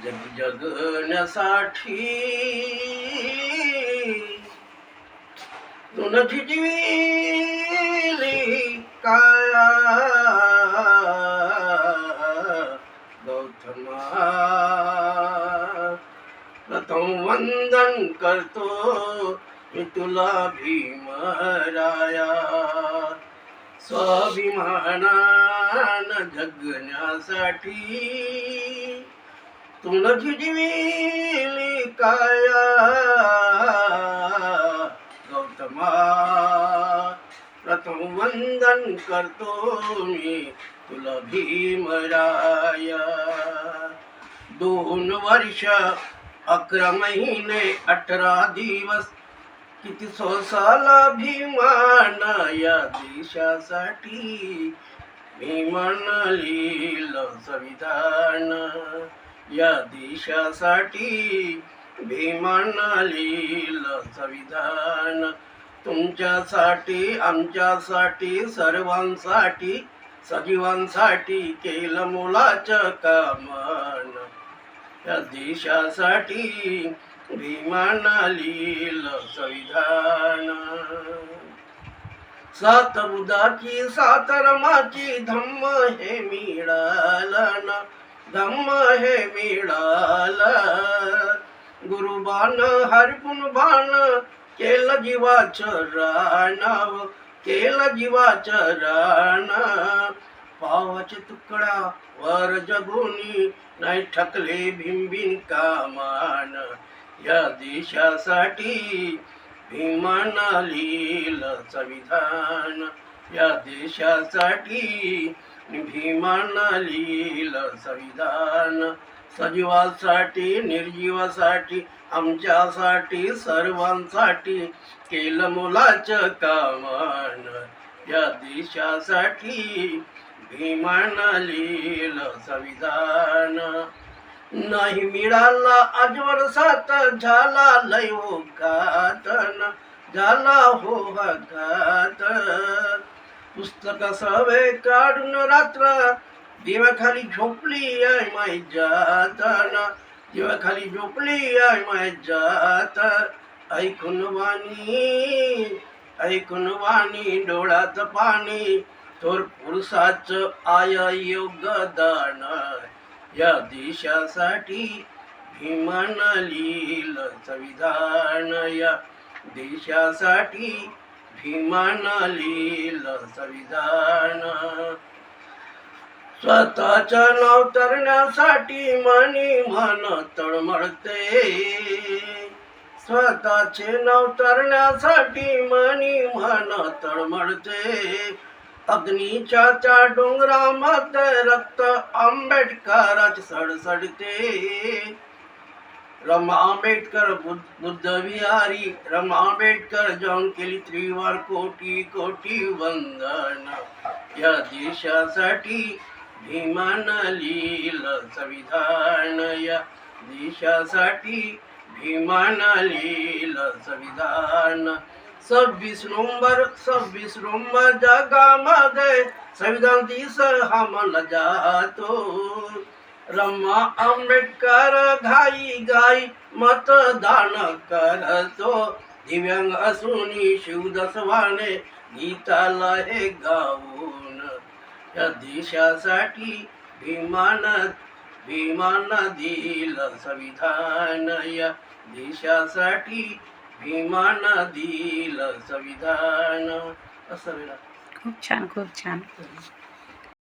जग जगण्यासाठी तुन झिजविली काया गौतमा प्रथम वंदन करतो मी तुला भीमराया स्वाभिमानान जगण्यासाठी तुन झिजविली काया गौतमा प्रथम वंदन करतो मी तुला भीमराया 2 वर्ष 11 महिने 18 दिवस किती सोसाला भीमान या देशासाठी भीमान लिहिलं संविधान या देशासाठी भीमान लिहिलं संविधान तुमच्यासाठी आमच्यासाठी सर्वांसाठी सजीवांसाठी केलं मोलाचं कामान या देशासाठी भीमान लिहिलं संविधान 7 बुधाची 7 रमाची धम्म हे मिळालं ना धम्म हे मिळालं गुरुबाण हरपुन बाण केलं जीवाचं रानाव केलं जीवाचं रान पावाचे तुकडा वर जगुनी नाही ठकले भिंबिन कामान या देशासाठी भीमान लिहिलं संविधान या देशासाठी भीमान लिहिलं संविधान सजीवासाठी निर्जीवासाठी आमच्यासाठी सर्वांसाठी केलं मोलाचं कामान या देशासाठी भीमान लिहिलं संविधान नाही मिळाला आजवर साथ झाला लय घात झाला हो घात पुस्तक सवय काढून रात्र दिव्याखाली झोपली आहे माय जात दिव्याखाली झोपली आहे माय जात ऐकून वाणी डोळ्यात पाणी थोर पुरुषाचं आय योगदान या देशासाठी भीमान लिहिलं संविधान या देशासाठी भीमान लिहिलं संविधान स्वतःचं नाव तरण्यासाठी मनी मन तळमळते स्वतःचे नाव तरण्यासाठी मनी मन तळमळते अग्नीच्या त्या डोंगरामध्ये रक्त आंबेडकराचे सडसडते रमा आंबेडकर बुद्ध विहारी रमा आंबेडकर जाऊन केली त्रिवार कोटी कोटी वंदन या देशासाठी भीमान लिहिलं संविधान या देशासाठी भीमान लिहिलं संविधान 26 नोव्हेंबर जगामध्ये संविधान दिवस हा मानला जातो रमा आंबेडकर घाई मतदान करतो दिव्यांग असून शिवदसवाने गीताला हे गाऊन या देशासाठी भीमान दिलं संविधान या देशासाठी भीमान दिलं संविधान असं खूप छान